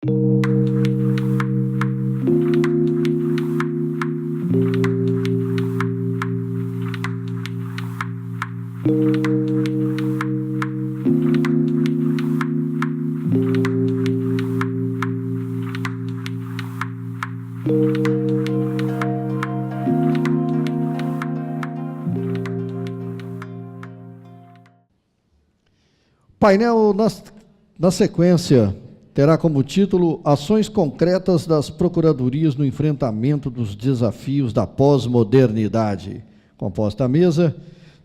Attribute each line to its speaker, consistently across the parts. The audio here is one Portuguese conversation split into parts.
Speaker 1: O painel, na sequência, terá como título Ações concretas das procuradorias no enfrentamento dos desafios da pós-modernidade. Composta a mesa,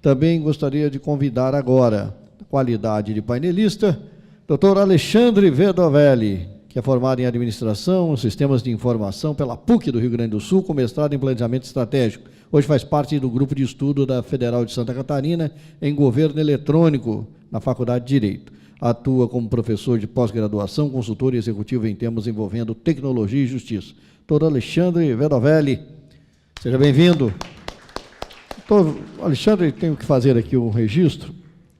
Speaker 1: também gostaria de convidar agora, qualidade de painelista, Dr. Alexandre Verdovelli, que é formado em Administração e Sistemas de Informação pela PUC do Rio Grande do Sul, com mestrado em Planejamento Estratégico. Hoje faz parte do grupo de estudo da Federal de Santa Catarina em Governo Eletrônico, na Faculdade de Direito. Atua como professor de pós-graduação, consultor e executivo em temas envolvendo tecnologia e justiça. Dr. Alexandre Verdovelli, seja bem-vindo. Doutor Alexandre, tenho que fazer aqui um registro,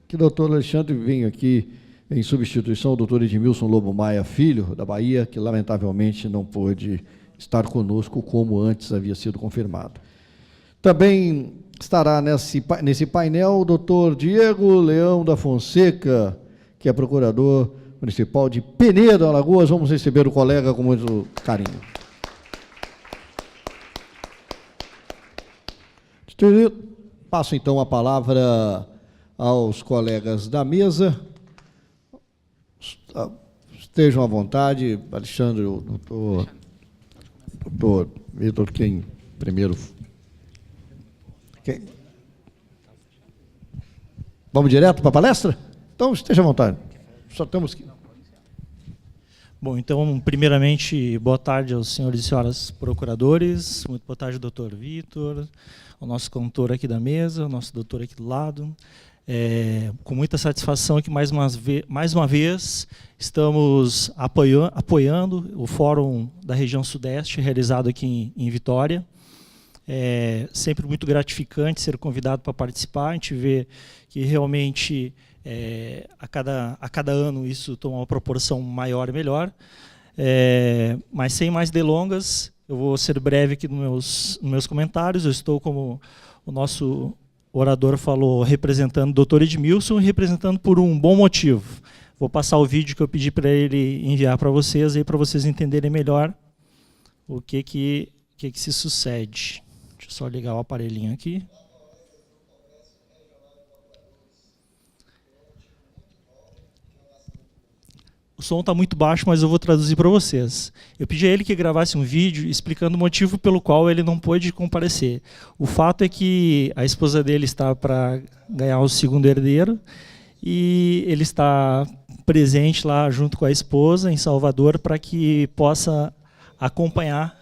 Speaker 1: que o doutor Alexandre vem aqui em substituição do doutor Edmilson Lobo Maia Filho, da Bahia, que lamentavelmente não pôde estar conosco como antes havia sido confirmado. Também estará nesse painel o doutor Diego Leão da Fonseca, que é procurador municipal de Penedo, Alagoas. Vamos receber o colega com muito carinho. Passo, então, a palavra aos colegas da mesa. Estejam à vontade. Alexandre, o doutor Vitor, quem primeiro? Quem? Vamos direto para a palestra? Então, esteja à vontade. Só temos que...
Speaker 2: Bom, então, primeiramente, boa tarde aos senhores e senhoras procuradores, muito boa tarde, doutor Vitor, ao nosso condutor aqui da mesa, ao nosso doutor aqui do lado. Com muita satisfação que, mais uma vez, estamos apoiando o Fórum da Região Sudeste, realizado aqui em Vitória. É sempre muito gratificante ser convidado para participar. A gente vê que realmente a cada ano isso toma uma proporção maior e melhor. Mas sem mais delongas, eu vou ser breve aqui nos meus comentários. Eu estou, como o nosso orador falou, representando o doutor Edmilson e representando por um bom motivo. Vou passar o vídeo que eu pedi para ele enviar para vocês, para vocês entenderem melhor o que se sucede. Deixa eu só ligar o aparelhinho aqui. O som está muito baixo, mas eu vou traduzir para vocês. Eu pedi a ele que gravasse um vídeo explicando o motivo pelo qual ele não pôde comparecer. O fato é que a esposa dele está para ganhar o segundo herdeiro e ele está presente lá junto com a esposa em Salvador para que possa acompanhar.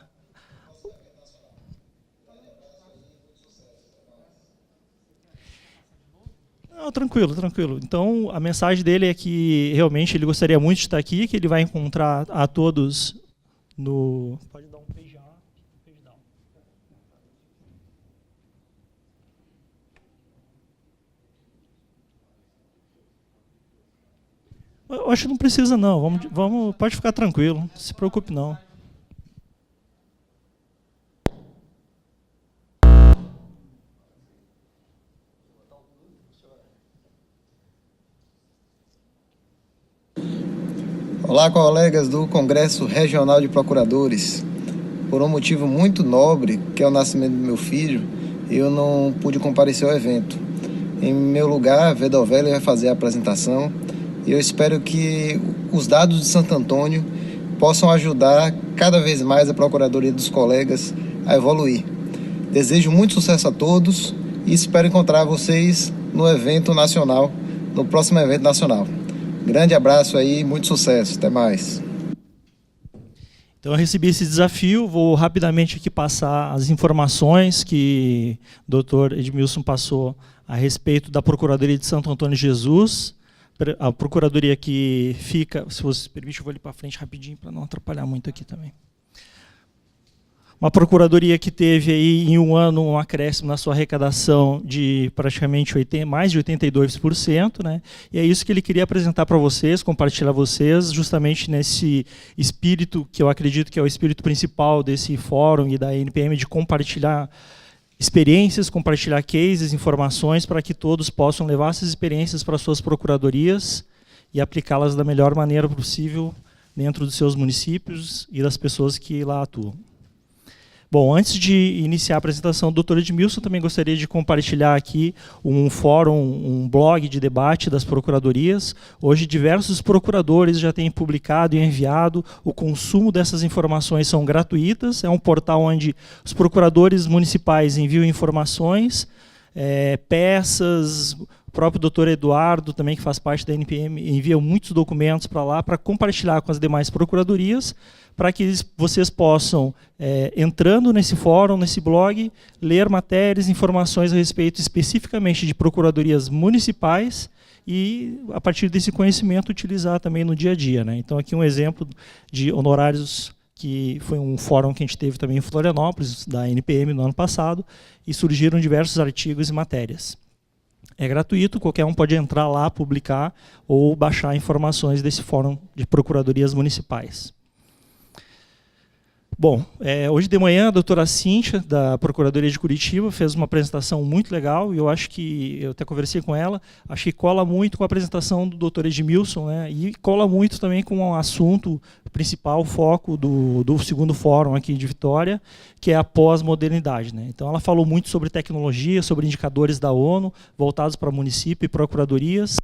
Speaker 2: Não, tranquilo, tranquilo. Então, a mensagem dele é que realmente ele gostaria muito de estar aqui, que ele vai encontrar a todos no... Pode dar um page up, page down. Eu acho que não precisa não, pode ficar tranquilo, não se preocupe não.
Speaker 3: Olá, colegas do Congresso Regional de Procuradores. Por um motivo muito nobre, que é o nascimento do meu filho, eu não pude comparecer ao evento. Em meu lugar, Verdovelli vai fazer a apresentação e eu espero que os dados de Santo Antônio possam ajudar cada vez mais a Procuradoria dos colegas a evoluir. Desejo muito sucesso a todos e espero encontrar vocês no evento nacional, no próximo evento nacional. Grande abraço aí, muito sucesso, até mais.
Speaker 2: Então eu recebi esse desafio, vou rapidamente aqui passar as informações que o doutor Edmilson passou a respeito da Procuradoria de Santo Antônio de Jesus. A Procuradoria que fica, se você permite, eu vou ali para frente rapidinho para não atrapalhar muito aqui também. Uma procuradoria que teve aí em um ano um acréscimo na sua arrecadação de praticamente mais de 82%, né? E é isso que ele queria apresentar para vocês, compartilhar vocês, justamente nesse espírito que eu acredito que é o espírito principal desse fórum e da NPM, de compartilhar experiências, compartilhar cases, informações, para que todos possam levar essas experiências para suas procuradorias e aplicá-las da melhor maneira possível dentro dos seus municípios e das pessoas que lá atuam. Bom, antes de iniciar a apresentação do Dr. Edmilson, também gostaria de compartilhar aqui um fórum, um blog de debate das procuradorias. Hoje, diversos procuradores já têm publicado e enviado. O consumo dessas informações são gratuitas. É um portal onde os procuradores municipais enviam informações, peças. O próprio doutor Eduardo, também que faz parte da NPM, envia muitos documentos para lá para compartilhar com as demais procuradorias, para que vocês possam, entrando nesse fórum, nesse blog, ler matérias, informações a respeito especificamente de procuradorias municipais e, a partir desse conhecimento, utilizar também no dia a dia, né? Então, aqui um exemplo de honorários, que foi um fórum que a gente teve também em Florianópolis, da NPM, no ano passado, e surgiram diversos artigos e matérias. É gratuito, qualquer um pode entrar lá, publicar ou baixar informações desse fórum de procuradorias municipais. Bom, hoje de manhã a doutora Cíntia, da Procuradoria de Curitiba, fez uma apresentação muito legal, e eu acho que, eu até conversei com ela, acho que cola muito com a apresentação do doutor Edmilson, né, e cola muito também com o assunto principal, o foco do segundo fórum aqui de Vitória, que é a pós-modernidade, né. Então ela falou muito sobre tecnologia, sobre indicadores da ONU, voltados para município e procuradorias.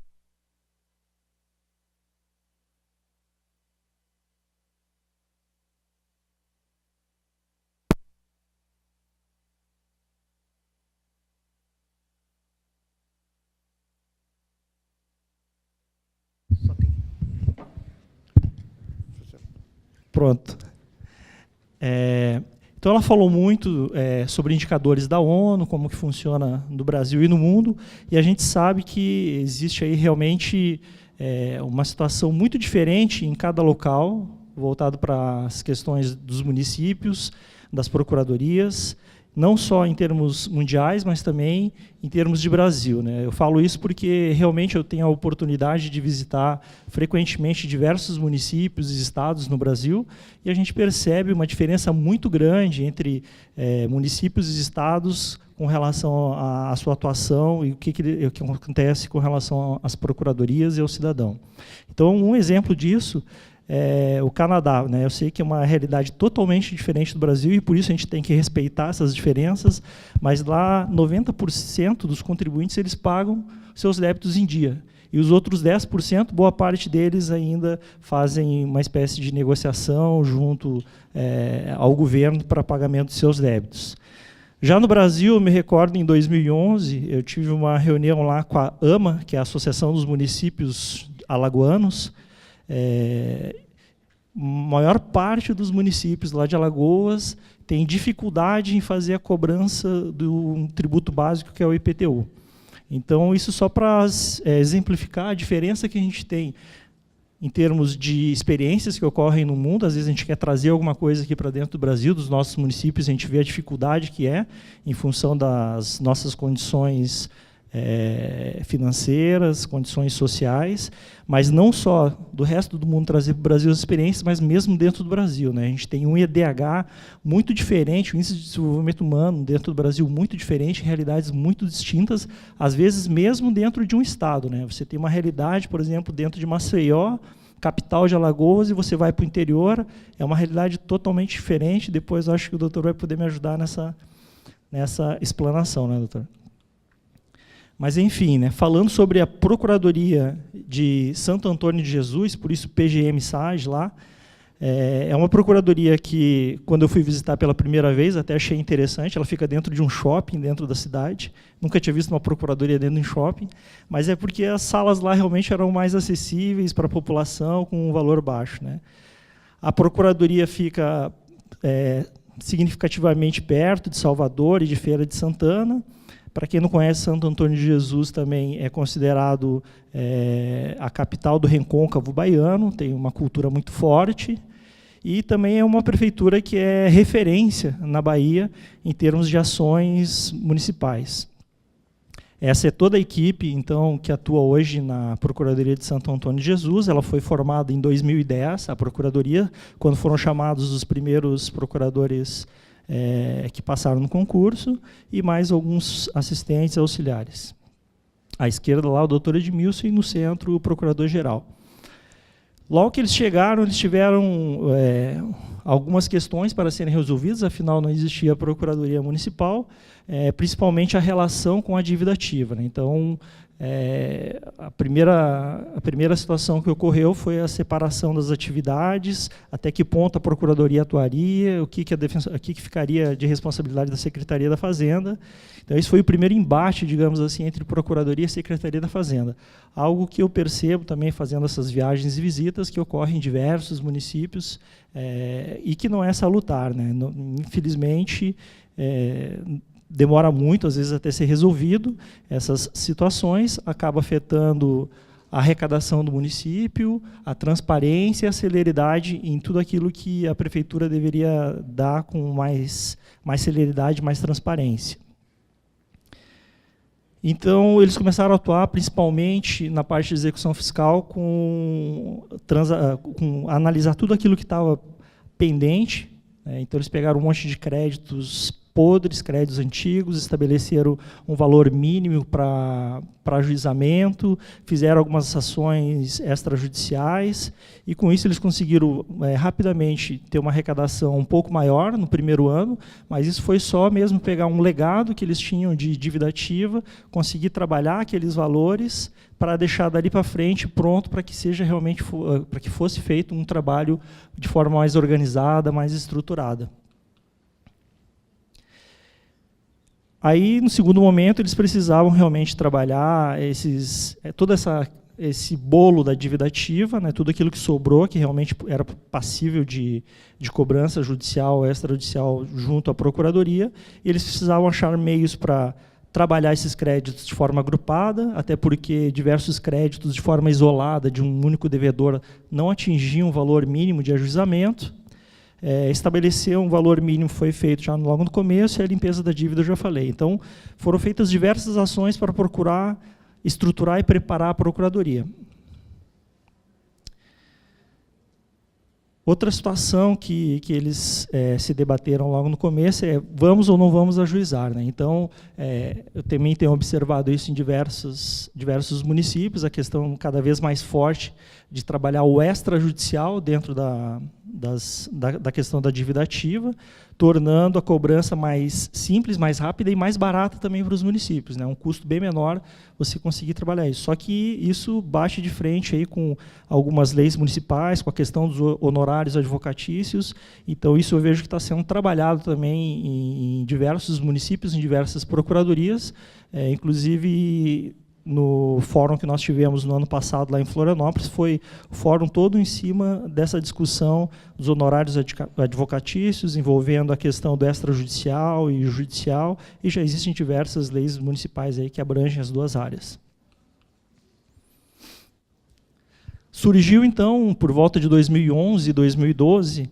Speaker 2: Pronto. Então ela falou muito sobre indicadores da ONU, como que funciona no Brasil e no mundo, e a gente sabe que existe aí realmente uma situação muito diferente em cada local, voltado para as questões dos municípios, das procuradorias, não só em termos mundiais, mas também em termos de Brasil, né? Eu falo isso porque realmente eu tenho a oportunidade de visitar frequentemente diversos municípios e estados no Brasil, e a gente percebe uma diferença muito grande entre municípios e estados com relação à sua atuação e o que acontece com relação às procuradorias e ao cidadão. Então, um exemplo disso o Canadá, né? Eu sei que é uma realidade totalmente diferente do Brasil e por isso a gente tem que respeitar essas diferenças, mas lá 90% dos contribuintes eles pagam seus débitos em dia. E os outros 10%, boa parte deles ainda fazem uma espécie de negociação junto ao governo para pagamento de seus débitos. Já no Brasil, eu me recordo, em 2011, eu tive uma reunião lá com a AMA, que é a Associação dos Municípios Alagoanos. Maior parte dos municípios lá de Alagoas tem dificuldade em fazer a cobrança do tributo básico, que é o IPTU. Então, isso só para exemplificar a diferença que a gente tem em termos de experiências que ocorrem no mundo. Às vezes a gente quer trazer alguma coisa aqui para dentro do Brasil, dos nossos municípios, a gente vê a dificuldade que é, em função das nossas condições financeiras, condições sociais, mas não só do resto do mundo trazer para o Brasil as experiências, mas mesmo dentro do Brasil, né? A gente tem um IDH muito diferente, um índice de desenvolvimento humano dentro do Brasil muito diferente, realidades muito distintas, às vezes mesmo dentro de um estado, né? Você tem uma realidade, por exemplo, dentro de Maceió, capital de Alagoas, e você vai para o interior, é uma realidade totalmente diferente. Depois acho que o doutor vai poder me ajudar nessa explanação, né, doutor? Mas, enfim, né, falando sobre a Procuradoria de Santo Antônio de Jesus, por isso PGM-SAG lá, é uma procuradoria que, quando eu fui visitar pela primeira vez, até achei interessante. Ela fica dentro de um shopping, dentro da cidade. Nunca tinha visto uma procuradoria dentro de um shopping, mas é porque as salas lá realmente eram mais acessíveis para a população, com um valor baixo, né? A procuradoria fica significativamente perto de Salvador e de Feira de Santana. Para quem não conhece, Santo Antônio de Jesus também é considerado a capital do recôncavo baiano, tem uma cultura muito forte. e também é uma prefeitura que é referência na Bahia em termos de ações municipais. Essa é toda a equipe, então, que atua hoje na Procuradoria de Santo Antônio de Jesus. Ela foi formada em 2010, a Procuradoria, quando foram chamados os primeiros procuradores que passaram no concurso, e mais alguns assistentes auxiliares. À esquerda, lá, o doutor Edmilson, e no centro, o procurador-geral. Logo que eles chegaram, eles tiveram algumas questões para serem resolvidas, afinal não existia a Procuradoria Municipal, principalmente a relação com a dívida ativa, né? Então, a primeira situação que ocorreu foi a separação das atividades, até que ponto a Procuradoria atuaria, o que ficaria de responsabilidade da Secretaria da Fazenda. Então, esse foi o primeiro embate, digamos assim, entre Procuradoria e Secretaria da Fazenda. Algo que eu percebo também fazendo essas viagens e visitas, que ocorrem em diversos municípios, e que não é salutar, né? Infelizmente, demora muito, às vezes, até ser resolvido essas situações, acaba afetando a arrecadação do município, a transparência e a celeridade em tudo aquilo que a prefeitura deveria dar com mais celeridade, mais transparência. Então, eles começaram a atuar principalmente na parte de execução fiscal, com analisar tudo aquilo que estava pendente, né? Então, eles pegaram um monte de créditos podres, créditos antigos, estabeleceram um valor mínimo para ajuizamento, fizeram algumas ações extrajudiciais, e com isso eles conseguiram rapidamente ter uma arrecadação um pouco maior no primeiro ano, mas isso foi só mesmo pegar um legado que eles tinham de dívida ativa, conseguir trabalhar aqueles valores para deixar dali para frente pronto para que seja realmente, para que fosse feito um trabalho de forma mais organizada, mais estruturada. Aí, no segundo momento, eles precisavam realmente trabalhar todo esse bolo da dívida ativa, né, tudo aquilo que sobrou, que realmente era passível de cobrança judicial, extrajudicial, junto à Procuradoria, e eles precisavam achar meios para trabalhar esses créditos de forma agrupada, até porque diversos créditos de forma isolada, de um único devedor, não atingiam o valor mínimo de ajuizamento. Estabelecer um valor mínimo foi feito já logo no começo, e a limpeza da dívida eu já falei. Então, foram feitas diversas ações para procurar estruturar e preparar a Procuradoria. Outra situação que eles se debateram logo no começo é: vamos ou não vamos ajuizar, né? Então, eu também tenho observado isso em diversos municípios, a questão cada vez mais forte de trabalhar o extrajudicial dentro da questão da dívida ativa, tornando a cobrança mais simples, mais rápida e mais barata também para os municípios, né? Um custo bem menor você conseguir trabalhar isso. Só que isso bate de frente aí com algumas leis municipais, com a questão dos honorários advocatícios. Então, isso eu vejo que está sendo trabalhado também em diversos municípios, em diversas procuradorias, inclusive no fórum que nós tivemos no ano passado lá em Florianópolis, foi o fórum todo em cima dessa discussão dos honorários advocatícios, envolvendo a questão do extrajudicial e judicial, e já existem diversas leis municipais aí que abrangem as duas áreas. Surgiu, então, por volta de 2011 e 2012,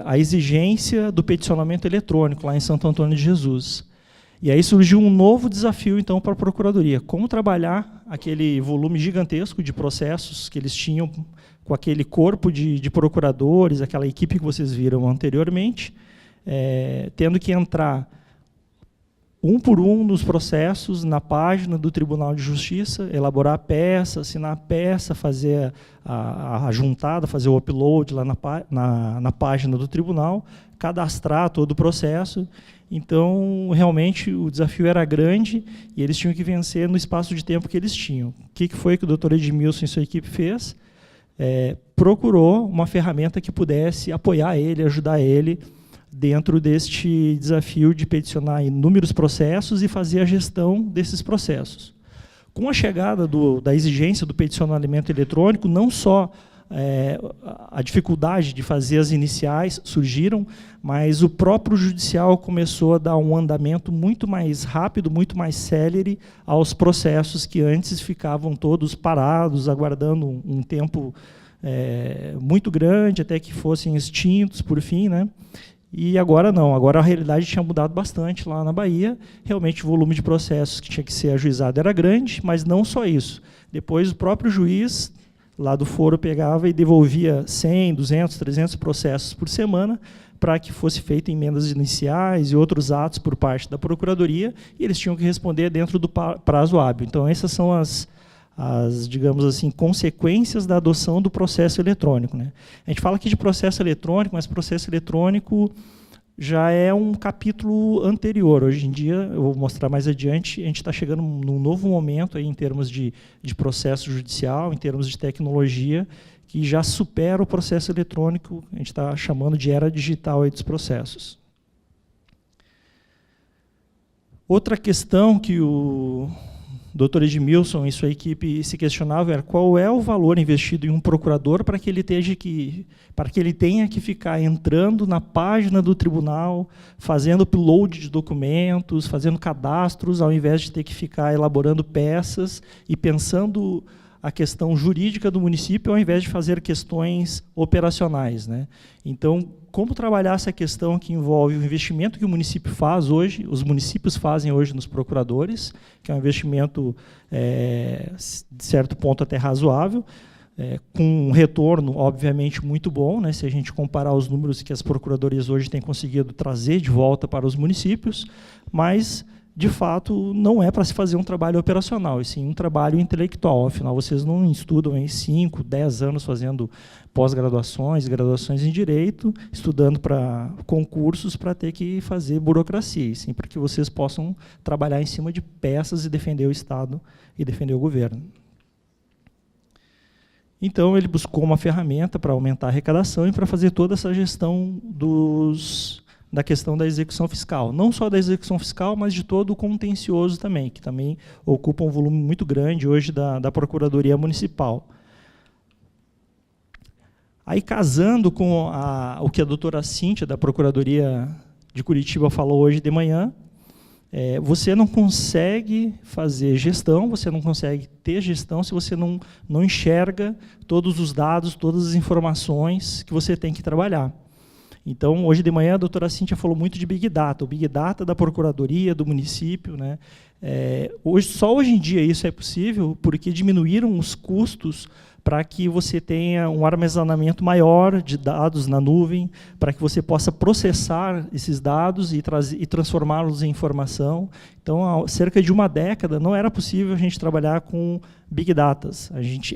Speaker 2: a exigência do peticionamento eletrônico lá em Santo Antônio de Jesus. E aí surgiu um novo desafio, então, para a Procuradoria: como trabalhar aquele volume gigantesco de processos que eles tinham com aquele corpo de procuradores, aquela equipe que vocês viram anteriormente, tendo que entrar um por um nos processos, na página do Tribunal de Justiça, elaborar a peça, assinar a peça, fazer a juntada, fazer o upload lá na página do tribunal, cadastrar todo o processo. Então, realmente, o desafio era grande e eles tinham que vencer no espaço de tempo que eles tinham. O que foi que o doutor Edmilson e sua equipe fez? Procurou uma ferramenta que pudesse apoiar ele, ajudar ele dentro deste desafio de peticionar inúmeros processos e fazer a gestão desses processos. Com a chegada da exigência do peticionamento eletrônico, não só a dificuldade de fazer as iniciais surgiram, mas o próprio judicial começou a dar um andamento muito mais rápido, muito mais célere aos processos que antes ficavam todos parados, aguardando um tempo muito grande, até que fossem extintos, por fim, né? E agora não, agora a realidade tinha mudado bastante lá na Bahia, realmente o volume de processos que tinha que ser ajuizado era grande, mas não só isso. Depois o próprio juiz lá do foro pegava e devolvia 100, 200, 300 processos por semana para que fosse feita emendas iniciais e outros atos por parte da Procuradoria, e eles tinham que responder dentro do prazo hábil. Então, essas são as digamos assim, consequências da adoção do processo eletrônico, né? A gente fala aqui de processo eletrônico, mas processo eletrônico já é um capítulo anterior. Hoje em dia, eu vou mostrar mais adiante, a gente está chegando num novo momento aí, em termos de processo judicial, em termos de tecnologia, que já supera o processo eletrônico, a gente está chamando de era digital aí dos processos. Outra questão que o Dr. Edmilson e sua equipe se questionavam era qual é o valor investido em um procurador para que ele tenha que ficar entrando na página do tribunal, fazendo upload de documentos, fazendo cadastros, ao invés de ter que ficar elaborando peças e pensando a questão jurídica do município, ao invés de fazer questões operacionais, né? Então, como trabalhar essa questão que envolve o investimento que o município faz hoje, os municípios fazem hoje nos procuradores, que é um investimento, de certo ponto, até razoável, com um retorno, obviamente, muito bom, né, se a gente comparar os números que as procuradorias hoje têm conseguido trazer de volta para os municípios, mas, de fato, não é para se fazer um trabalho operacional, e sim um trabalho intelectual. Afinal, vocês não estudam em 5, 10 anos fazendo pós-graduações, graduações em Direito, estudando para concursos para ter que fazer burocracia, e sim para que vocês possam trabalhar em cima de peças e defender o Estado e defender o governo. Então, ele buscou uma ferramenta para aumentar a arrecadação e para fazer toda essa gestão da questão da execução fiscal. Não só da execução fiscal, mas de todo o contencioso também, que também ocupa um volume muito grande hoje da Procuradoria Municipal. Aí, casando com o que a doutora Cíntia, da Procuradoria de Curitiba, falou hoje de manhã, você não consegue fazer gestão, você não consegue ter gestão se você não enxerga todos os dados, todas as informações que você tem que trabalhar. Então, hoje de manhã, a doutora Cíntia falou muito de Big Data, o Big Data da Procuradoria, do município, né? Só hoje em dia isso é possível porque diminuíram os custos para que você tenha um armazenamento maior de dados na nuvem, para que você possa processar esses dados e transformá-los em informação. Então, há cerca de uma década, não era possível a gente trabalhar com Big Data.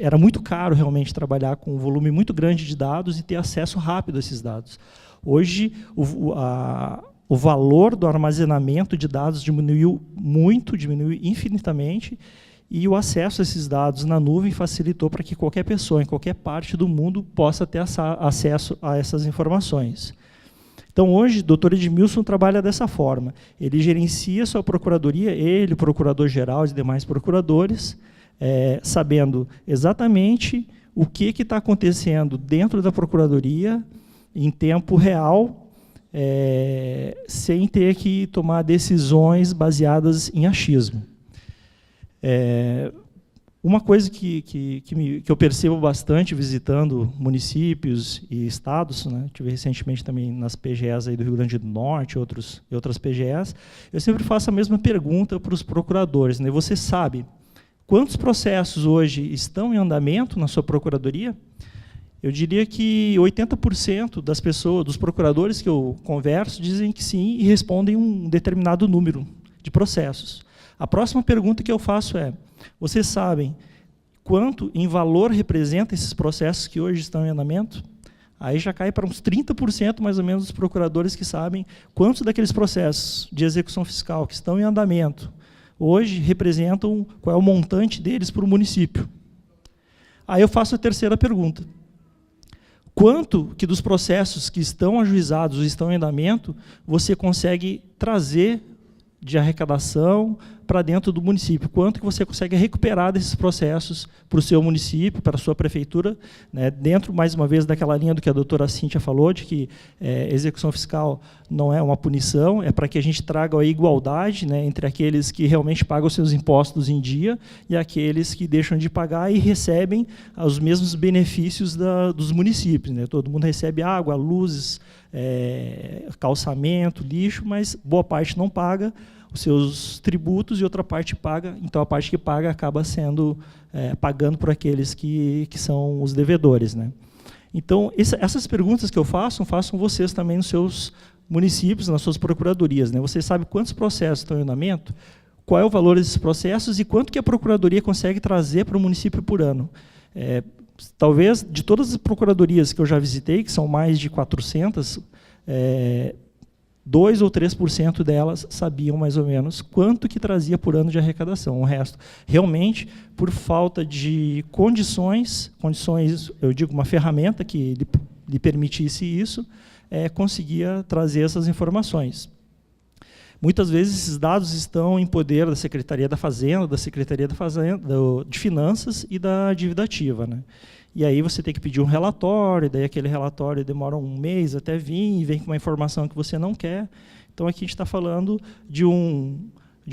Speaker 2: Era muito caro realmente trabalhar com um volume muito grande de dados e ter acesso rápido a esses dados. Hoje, o valor do armazenamento de dados diminuiu muito, diminuiu infinitamente, e o acesso a esses dados na nuvem facilitou para que qualquer pessoa, em qualquer parte do mundo, possa ter acesso a essas informações. Então, hoje, o doutor Edmilson trabalha dessa forma. Ele gerencia sua procuradoria, ele, o procurador-geral e demais procuradores, sabendo exatamente o que está acontecendo dentro da procuradoria, em tempo real, sem ter que tomar decisões baseadas em achismo. Uma coisa que eu percebo bastante visitando municípios e estados, né, tive recentemente também nas PGEs aí do Rio Grande do Norte e outras PGEs, eu sempre faço a mesma pergunta para os procuradores, né? Você sabe quantos processos hoje estão em andamento na sua procuradoria? Eu diria que 80% das pessoas, dos procuradores que eu converso, dizem que sim e respondem um determinado número de processos. A próxima pergunta que eu faço é, vocês sabem quanto em valor representa esses processos que hoje estão em andamento? Aí já cai para uns 30% mais ou menos dos procuradores que sabem quantos daqueles processos de execução fiscal que estão em andamento hoje representam, qual é o montante deles para o município. Aí eu faço a terceira pergunta. Quanto que dos processos que estão ajuizados ou estão em andamento você consegue trazer de arrecadação para dentro do município, quanto que você consegue recuperar desses processos para o seu município, para a sua prefeitura, né, dentro, mais uma vez, daquela linha do que a doutora Cíntia falou, de que execução fiscal não é uma punição, é para que a gente traga a igualdade, né, entre aqueles que realmente pagam os seus impostos em dia e aqueles que deixam de pagar e recebem os mesmos benefícios dos municípios, né? Todo mundo recebe água, luzes, calçamento, lixo, mas boa parte não paga os seus tributos e outra parte paga, então a parte que paga acaba sendo pagando por aqueles que são os devedores, né? Então, essas perguntas que eu façam vocês também nos seus municípios, nas suas procuradorias, né? Vocês sabem quantos processos estão em andamento, qual é o valor desses processos e quanto que a procuradoria consegue trazer para o município por ano. Talvez, de todas as procuradorias que eu já visitei, que são mais de 400, 2 ou 3% delas sabiam mais ou menos quanto que trazia por ano de arrecadação. O resto, realmente, por falta de condições, eu digo, uma ferramenta que lhe permitisse isso, conseguia trazer essas informações. Muitas vezes esses dados estão em poder da Secretaria da Fazenda, de Finanças e da Dívida Ativa, né? E aí você tem que pedir um relatório, daí aquele relatório demora um mês até vir, e vem com uma informação que você não quer. Então, aqui a gente está falando de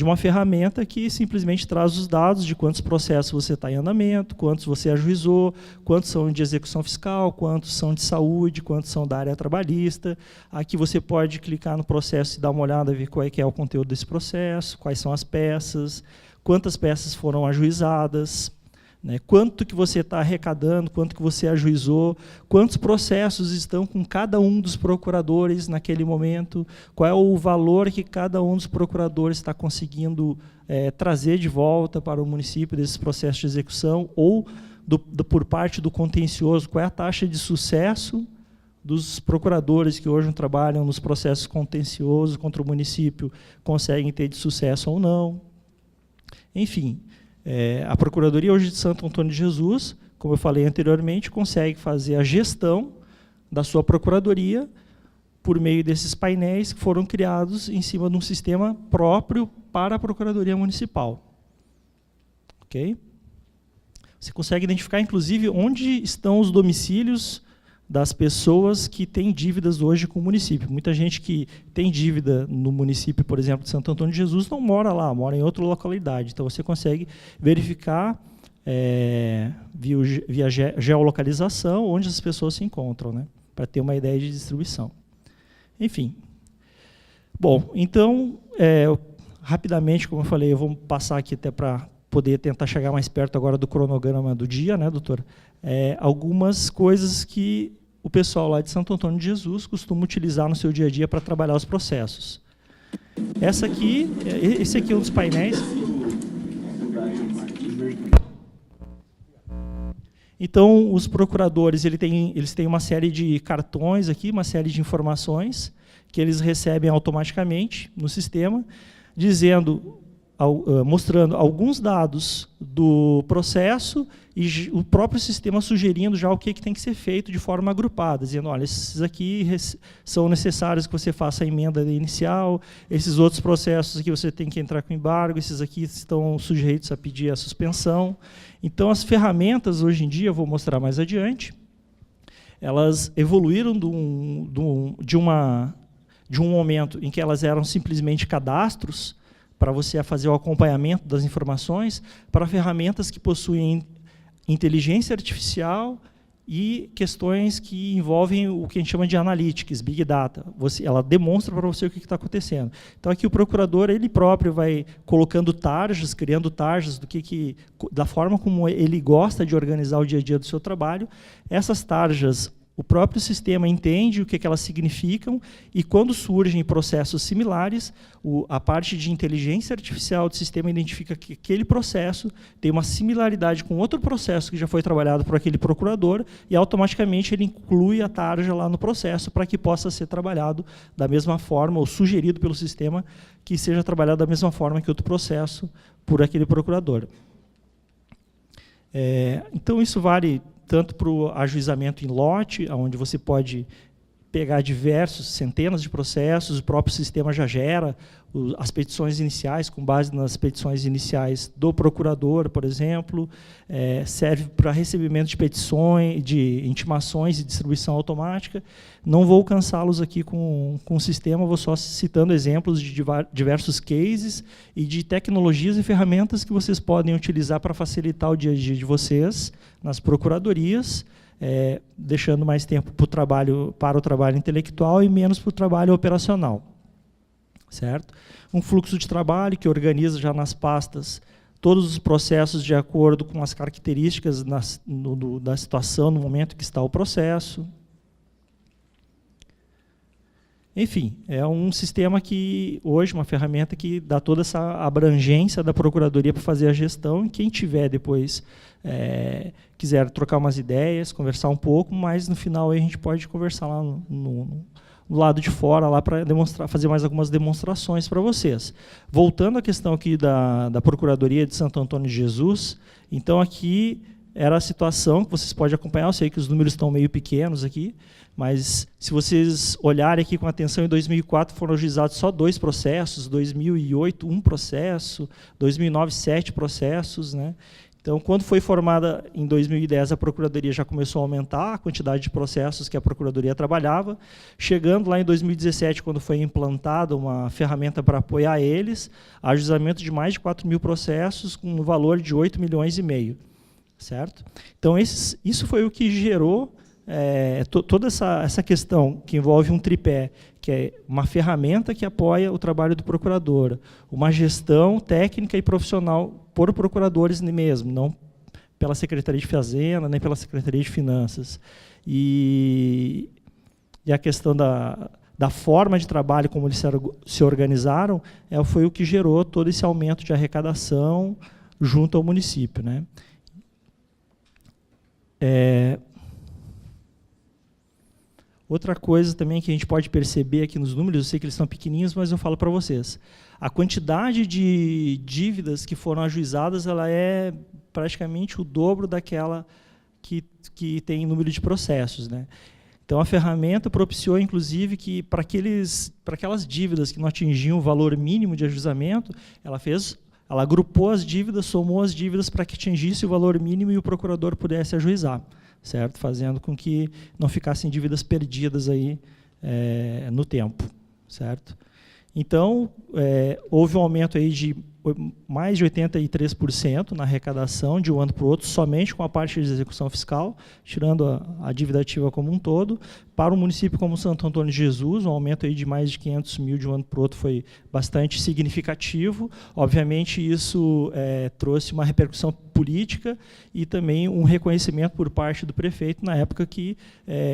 Speaker 2: uma ferramenta que simplesmente traz os dados de quantos processos você está em andamento, quantos você ajuizou, quantos são de execução fiscal, quantos são de saúde, quantos são da área trabalhista. Aqui você pode clicar no processo e dar uma olhada, ver qual é que é o conteúdo desse processo, quais são as peças, quantas peças foram ajuizadas, né, quanto que você está arrecadando, quanto que você ajuizou, quantos processos estão com cada um dos procuradores naquele momento, qual é o valor que cada um dos procuradores está conseguindo trazer de volta para o município desses processos de execução, ou por parte do contencioso, qual é a taxa de sucesso dos procuradores que hoje trabalham nos processos contenciosos contra o município, conseguem ter de sucesso ou não. Enfim, a Procuradoria hoje de Santo Antônio de Jesus, como eu falei anteriormente, consegue fazer a gestão da sua Procuradoria por meio desses painéis que foram criados em cima de um sistema próprio para a Procuradoria Municipal. Ok? Você consegue identificar, inclusive, onde estão os domicílios das pessoas que têm dívidas hoje com o município. Muita gente que tem dívida no município, por exemplo, de Santo Antônio de Jesus, não mora lá, mora em outra localidade. Então, você consegue verificar via geolocalização onde as pessoas se encontram, né, para ter uma ideia de distribuição. Enfim. Bom, então, rapidamente, como eu falei, eu vou passar aqui até para poder tentar chegar mais perto agora do cronograma do dia, né, doutora? Algumas coisas que o pessoal lá de Santo Antônio de Jesus costuma utilizar no seu dia a dia para trabalhar os processos. Esse aqui é um dos painéis. Então, os procuradores eles têm uma série de cartões aqui, uma série de informações que eles recebem automaticamente no sistema, mostrando alguns dados do processo e o próprio sistema sugerindo já o que tem que ser feito de forma agrupada, dizendo, olha, esses aqui são necessários que você faça a emenda inicial, esses outros processos aqui você tem que entrar com embargo, esses aqui estão sujeitos a pedir a suspensão. Então, as ferramentas, hoje em dia, eu vou mostrar mais adiante, elas evoluíram de um momento em que elas eram simplesmente cadastros, para você fazer o acompanhamento das informações, para ferramentas que possuem inteligência artificial e questões que envolvem o que a gente chama de analytics, big data. Ela demonstra para você o que está acontecendo. Então, aqui o procurador, ele próprio vai colocando tarjas, criando tarjas da forma como ele gosta de organizar o dia a dia do seu trabalho. Essas tarjas, o próprio sistema entende o que elas significam e, quando surgem processos similares, a parte de inteligência artificial do sistema identifica que aquele processo tem uma similaridade com outro processo que já foi trabalhado por aquele procurador e, automaticamente, ele inclui a tarja lá no processo para que possa ser trabalhado da mesma forma, ou sugerido pelo sistema que seja trabalhado da mesma forma que outro processo por aquele procurador. Então, isso vale tanto para o ajuizamento em lote, onde você pode pegar centenas de processos, o próprio sistema já gera as petições iniciais, com base nas petições iniciais do procurador, por exemplo, serve para recebimento de petições, de intimações e distribuição automática. Não vou cansá-los aqui com o sistema, vou só citando exemplos de diversos cases e de tecnologias e ferramentas que vocês podem utilizar para facilitar o dia a dia de vocês nas procuradorias, deixando mais tempo para o trabalho intelectual e menos para o trabalho operacional. Certo? Um fluxo de trabalho que organiza já nas pastas todos os processos de acordo com as características da situação no momento que está o processo. Enfim, é um sistema que, hoje, uma ferramenta que dá toda essa abrangência da Procuradoria para fazer a gestão, e quem tiver depois, quiser trocar umas ideias, conversar um pouco, mas no final aí a gente pode conversar lá no lado de fora, lá para fazer mais algumas demonstrações para vocês. Voltando à questão aqui da Procuradoria de Santo Antônio de Jesus, então aqui era a situação que vocês podem acompanhar, eu sei que os números estão meio pequenos aqui, mas se vocês olharem aqui com atenção, em 2004 foram ajuizados só 2 processos, 2008 1 processo, 2009 7 processos, né? Então, quando foi formada em 2010, a Procuradoria já começou a aumentar a quantidade de processos que a Procuradoria trabalhava, chegando lá em 2017, quando foi implantada uma ferramenta para apoiar eles, ajuizamento de mais de 4.000 processos, com um valor de 8,5 milhões. Certo? Então, isso foi o que gerou toda essa questão que envolve um tripé, que é uma ferramenta que apoia o trabalho do procurador, uma gestão técnica e profissional por procuradores mesmo, não pela Secretaria de Fazenda, nem pela Secretaria de Finanças. E a questão da forma de trabalho, como eles se organizaram, foi o que gerou todo esse aumento de arrecadação junto ao município, né? Outra coisa também que a gente pode perceber aqui nos números, eu sei que eles são pequenininhos, mas eu falo para vocês. A quantidade de dívidas que foram ajuizadas, ela é praticamente o dobro daquela que tem número de processos, né? Então, a ferramenta propiciou, inclusive, que para aquelas dívidas que não atingiam o valor mínimo de ajuizamento, ela agrupou as dívidas, somou as dívidas para que atingisse o valor mínimo e o procurador pudesse ajuizar, certo? Fazendo com que não ficassem dívidas perdidas aí, no tempo, certo? Então, houve um aumento aí de mais de 83% na arrecadação de um ano para o outro, somente com a parte de execução fiscal, tirando a dívida ativa como um todo. Para um município como Santo Antônio de Jesus, um aumento aí de mais de 500 mil de um ano para o outro foi bastante significativo. Obviamente, isso trouxe uma repercussão política e também um reconhecimento por parte do prefeito, na época que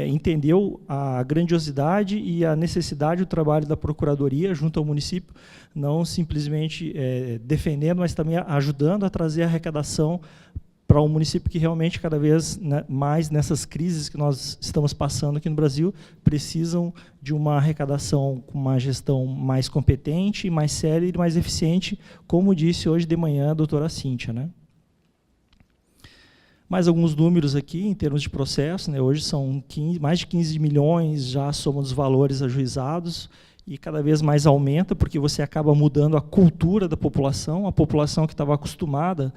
Speaker 2: entendeu a grandiosidade e a necessidade do trabalho da Procuradoria junto ao município, não simplesmente defendendo, mas também ajudando a trazer a arrecadação para um município que realmente, cada vez mais nessas crises que nós estamos passando aqui no Brasil, precisam de uma arrecadação com uma gestão mais competente, mais séria e mais eficiente, como disse hoje de manhã a doutora Cíntia, né? Mais alguns números aqui, em termos de processo, né? Hoje são mais de 15 milhões, já soma dos valores ajuizados, e cada vez mais aumenta, porque você acaba mudando a cultura da população, a população que estava acostumada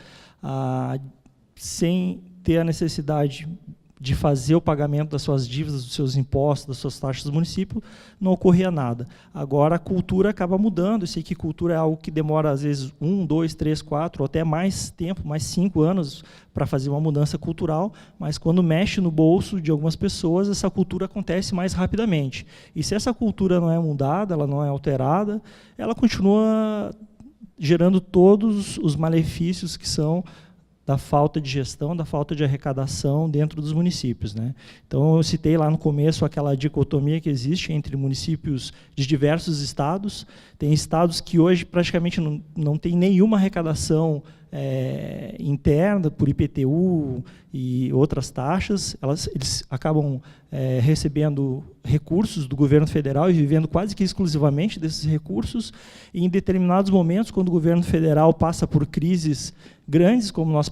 Speaker 2: sem ter a necessidade de fazer o pagamento das suas dívidas, dos seus impostos, das suas taxas do município, não ocorria nada. Agora a cultura acaba mudando, eu sei que cultura é algo que demora às vezes 1, 2, 3, 4, ou até mais tempo, mais 5 anos para fazer uma mudança cultural, mas quando mexe no bolso de algumas pessoas, essa cultura acontece mais rapidamente. E se essa cultura não é mudada, ela não é alterada, ela continua gerando todos os malefícios que são da falta de gestão, da falta de arrecadação dentro dos municípios, né? Então, eu citei lá no começo aquela dicotomia que existe entre municípios de diversos estados. Tem estados que hoje praticamente não tem nenhuma arrecadação interna por IPTU e outras taxas. Eles acabam recebendo recursos do governo federal e vivendo quase que exclusivamente desses recursos. E em determinados momentos, quando o governo federal passa por crises grandes, como nós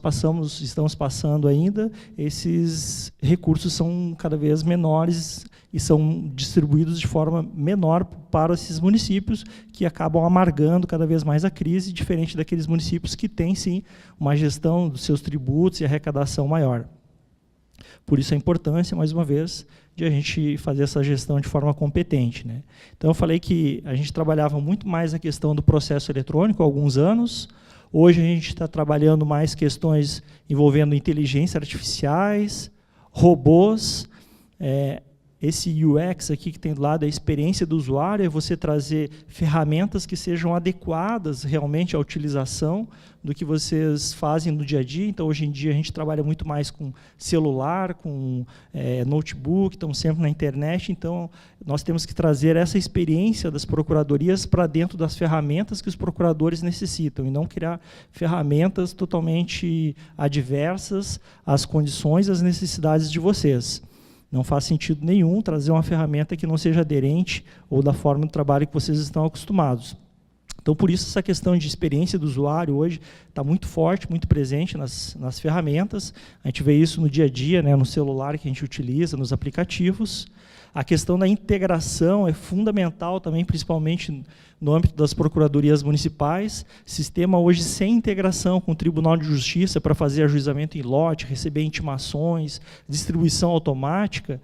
Speaker 2: estamos passando ainda, esses recursos são cada vez menores e são distribuídos de forma menor para esses municípios que acabam amargando cada vez mais a crise, diferente daqueles municípios que têm, sim, uma gestão dos seus tributos e arrecadação maior. Por isso a importância, mais uma vez, de a gente fazer essa gestão de forma competente, né? Então, eu falei que a gente trabalhava muito mais a questão do processo eletrônico há alguns anos. Hoje, a gente está trabalhando mais questões envolvendo inteligência artificiais, robôs. Esse UX aqui que tem do lado, a experiência do usuário, é você trazer ferramentas que sejam adequadas realmente à utilização do que vocês fazem no dia a dia. Então, hoje em dia, a gente trabalha muito mais com celular, com notebook, estamos sempre na internet. Então, nós temos que trazer essa experiência das procuradorias para dentro das ferramentas que os procuradores necessitam, e não criar ferramentas totalmente adversas às condições e às necessidades de vocês. Não faz sentido nenhum trazer uma ferramenta que não seja aderente ou da forma de trabalho que vocês estão acostumados. Então, por isso, essa questão de experiência do usuário hoje está muito forte, muito presente nas ferramentas. A gente vê isso no dia a dia, né, no celular que a gente utiliza, nos aplicativos. A questão da integração é fundamental também, principalmente no âmbito das procuradorias municipais. Sistema hoje sem integração com o Tribunal de Justiça para fazer ajuizamento em lote, receber intimações, distribuição automática,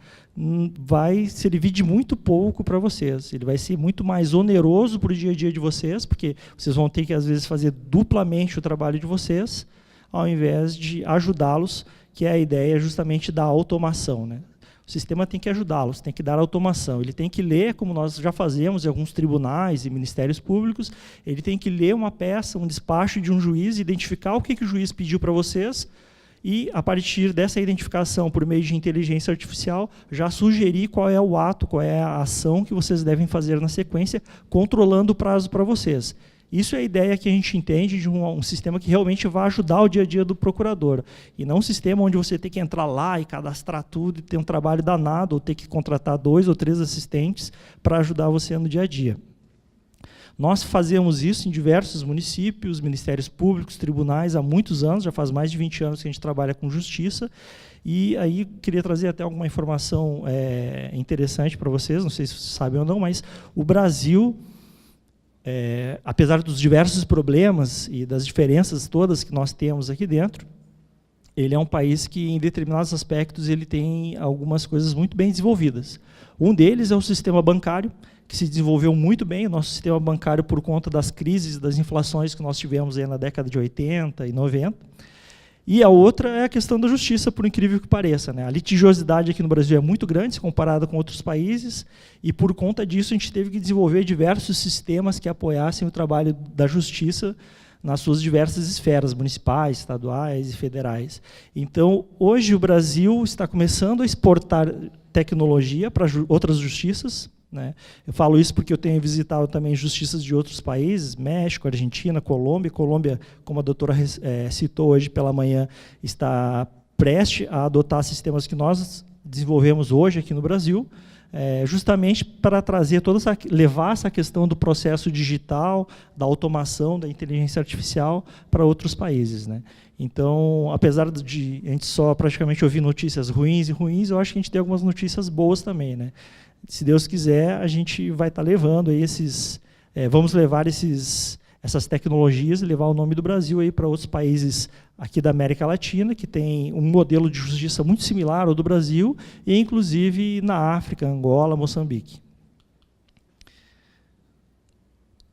Speaker 2: vai servir de muito pouco para vocês. Ele vai ser muito mais oneroso para o dia a dia de vocês, porque vocês vão ter que, às vezes, fazer duplamente o trabalho de vocês, ao invés de ajudá-los, que é a ideia justamente da automação, né? O sistema tem que ajudá-los, tem que dar automação. Ele tem que ler, como nós já fazemos em alguns tribunais e ministérios públicos, ele tem que ler uma peça, um despacho de um juiz, identificar o que o juiz pediu para vocês e, a partir dessa identificação, por meio de inteligência artificial, já sugerir qual é o ato, qual é a ação que vocês devem fazer na sequência, controlando o prazo para vocês. Isso é a ideia que a gente entende de um sistema que realmente vai ajudar o dia a dia do procurador. E não um sistema onde você tem que entrar lá e cadastrar tudo e ter um trabalho danado, ou ter que contratar 2 ou 3 assistentes para ajudar você no dia a dia. Nós fazemos isso em diversos municípios, ministérios públicos, tribunais, há muitos anos, já faz mais de 20 anos que a gente trabalha com justiça. E aí queria trazer até alguma informação interessante para vocês, não sei se vocês sabem ou não, mas o Brasil... apesar dos diversos problemas e das diferenças todas que nós temos aqui dentro, ele é um país que, em determinados aspectos, ele tem algumas coisas muito bem desenvolvidas. Um deles é o sistema bancário, que se desenvolveu muito bem, o nosso sistema bancário, por conta das crises, das inflações que nós tivemos aí na década de 80 e 90. E a outra é a questão da justiça, por incrível que pareça, né? A litigiosidade aqui no Brasil é muito grande, se comparada com outros países, e por conta disso a gente teve que desenvolver diversos sistemas que apoiassem o trabalho da justiça nas suas diversas esferas, municipais, estaduais e federais. Então, hoje o Brasil está começando a exportar tecnologia para outras justiças, né? Eu falo isso porque eu tenho visitado também justiças de outros países, México, Argentina, Colômbia. Colômbia, como a doutora citou hoje pela manhã, está prestes a adotar sistemas que nós desenvolvemos hoje aqui no Brasil, justamente para trazer levar essa questão do processo digital, da automação, da inteligência artificial para outros países, né? Então, apesar de a gente só praticamente ouvir notícias ruins, eu acho que a gente tem algumas notícias boas também, né? Se Deus quiser, a gente vai estar levando aí vamos levar essas tecnologias e levar o nome do Brasil aí para outros países aqui da América Latina, que tem um modelo de justiça muito similar ao do Brasil, e inclusive na África, Angola, Moçambique.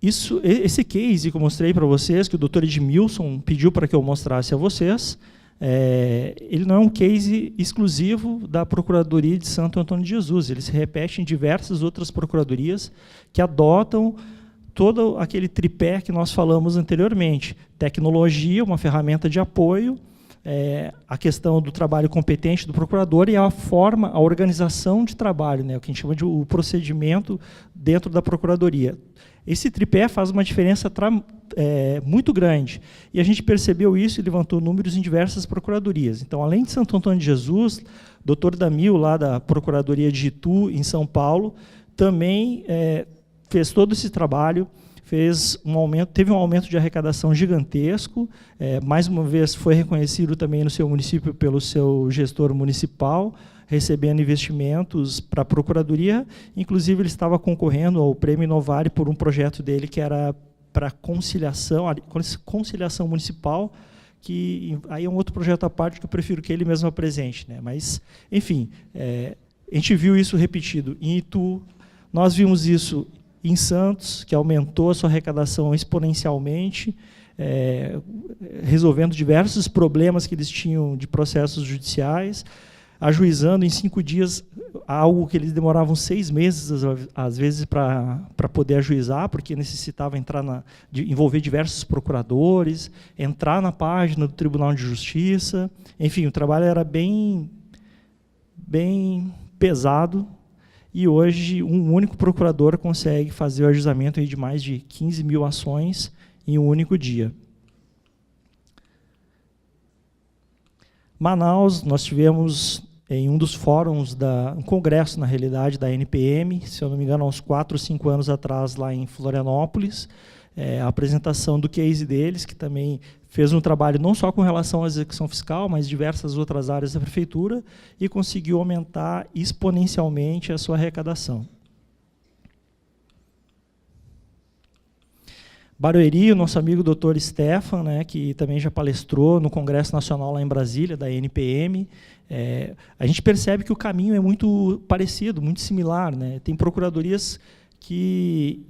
Speaker 2: Esse case que eu mostrei para vocês, que o Dr. Edmilson pediu para que eu mostrasse a vocês, ele não é um case exclusivo da Procuradoria de Santo Antônio de Jesus, ele se repete em diversas outras procuradorias que adotam todo aquele tripé que nós falamos anteriormente: tecnologia, uma ferramenta de apoio, a questão do trabalho competente do procurador e a organização de trabalho, né, o que a gente chama de o procedimento dentro da procuradoria. Esse tripé faz uma diferença muito grande. E a gente percebeu isso e levantou números em diversas procuradorias. Então, além de Santo Antônio de Jesus, Dr. Damil, lá da Procuradoria de Itu, em São Paulo, também fez todo esse trabalho, teve um aumento de arrecadação gigantesco, mais uma vez foi reconhecido também no seu município pelo seu gestor municipal, recebendo investimentos para a Procuradoria. Inclusive, ele estava concorrendo ao Prêmio Inovare por um projeto dele que era para conciliação municipal, que aí é um outro projeto à parte que eu prefiro que ele mesmo apresente, né? Mas, enfim, a gente viu isso repetido em Itu, nós vimos isso em Santos, que aumentou a sua arrecadação exponencialmente, resolvendo diversos problemas que eles tinham de processos judiciais, ajuizando em 5 dias algo que eles demoravam 6 meses, às vezes, para poder ajuizar, porque necessitava envolver diversos procuradores, entrar na página do Tribunal de Justiça. Enfim, o trabalho era bem pesado, e hoje um único procurador consegue fazer o ajuizamento de mais de 15 mil ações em um único dia. Manaus, nós tivemos em um dos fóruns, um congresso, na realidade, da NPM, se eu não me engano, há uns 4 ou 5 anos atrás, lá em Florianópolis, a apresentação do case deles, que também fez um trabalho não só com relação à execução fiscal, mas diversas outras áreas da prefeitura, e conseguiu aumentar exponencialmente a sua arrecadação. Barueri, o nosso amigo Dr. Stefan, né, que também já palestrou no Congresso Nacional lá em Brasília, da NPM, a gente percebe que o caminho é muito parecido, muito similar, né? Tem procuradorias que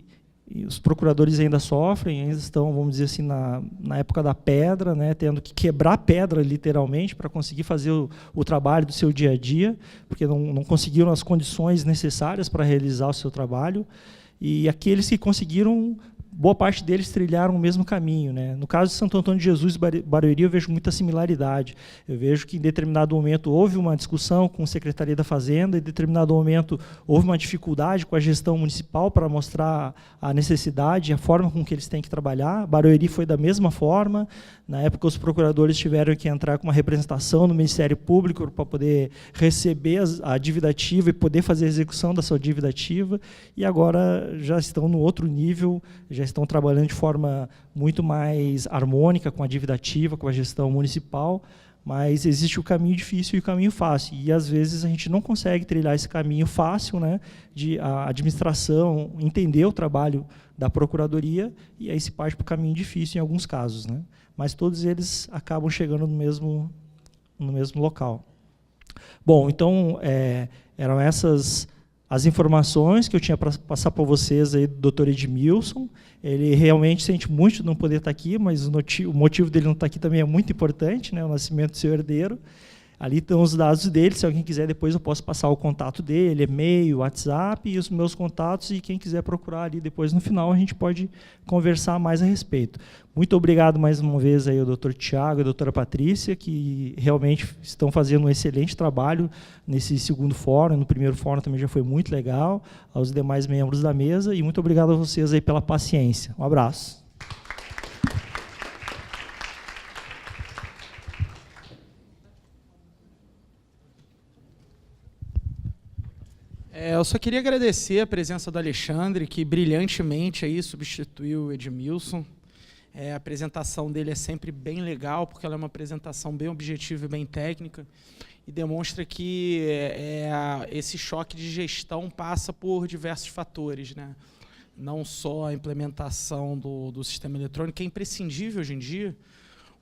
Speaker 2: os procuradores ainda sofrem, ainda estão, vamos dizer assim, na época da pedra, né, tendo que quebrar pedra, literalmente, para conseguir fazer o trabalho do seu dia a dia, porque não conseguiram as condições necessárias para realizar o seu trabalho. E aqueles que conseguiram, boa parte deles trilharam o mesmo caminho, né? No caso de Santo Antônio de Jesus e Barueri, eu vejo muita similaridade. Eu vejo que, em determinado momento, houve uma discussão com a Secretaria da Fazenda, em determinado momento, houve uma dificuldade com a gestão municipal para mostrar a necessidade, a forma com que eles têm que trabalhar. Barueri foi da mesma forma. Na época, os procuradores tiveram que entrar com uma representação no Ministério Público para poder receber a dívida ativa e poder fazer a execução da sua dívida ativa, e agora já estão no outro nível, já estão trabalhando de forma muito mais harmônica com a dívida ativa, com a gestão municipal, mas existe o caminho difícil e o caminho fácil, e às vezes a gente não consegue trilhar esse caminho fácil, né, de a administração entender o trabalho da Procuradoria, e aí se parte para o caminho difícil em alguns casos, né, mas todos eles acabam chegando no mesmo local. Bom, então, eram essas as informações que eu tinha para passar para vocês aí do Dr. Edmilson. Ele realmente sente muito de não poder estar aqui, mas o motivo dele não estar aqui também é muito importante, né, o nascimento do seu herdeiro. Ali estão os dados dele, se alguém quiser, depois eu posso passar o contato dele, e-mail, WhatsApp e os meus contatos, e quem quiser procurar ali depois no final, a gente pode conversar mais a respeito. Muito obrigado mais uma vez aí ao Dr. Tiago e à doutora Patrícia, que realmente estão fazendo um excelente trabalho nesse segundo fórum. No primeiro fórum também já foi muito legal, aos demais membros da mesa, e muito obrigado a vocês aí pela paciência. Um abraço.
Speaker 4: Eu só queria agradecer a presença do Alexandre, que brilhantemente aí substituiu o Edmilson. A apresentação dele é sempre bem legal, porque ela é uma apresentação bem objetiva e bem técnica, e demonstra que esse choque de gestão passa por diversos fatores, né? Não só a implementação do sistema eletrônico, que é imprescindível hoje em dia.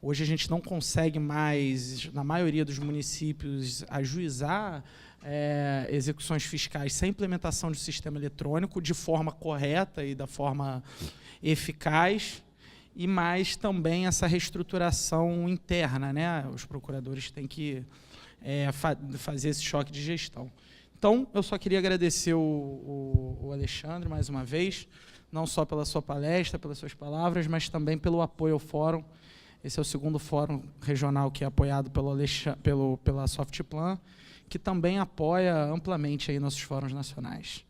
Speaker 4: Hoje a gente não consegue mais, na maioria dos municípios, ajuizar execuções fiscais sem implementação de sistema eletrônico de forma correta e da forma eficaz, e mais também essa reestruturação interna, né? Os procuradores têm que fazer esse choque de gestão. Então, eu só queria agradecer o Alexandre, mais uma vez, não só pela sua palestra, pelas suas palavras, mas também pelo apoio ao fórum. Esse é o segundo fórum regional que é apoiado pela Softplan, que também apoia amplamente aí nossos fóruns nacionais.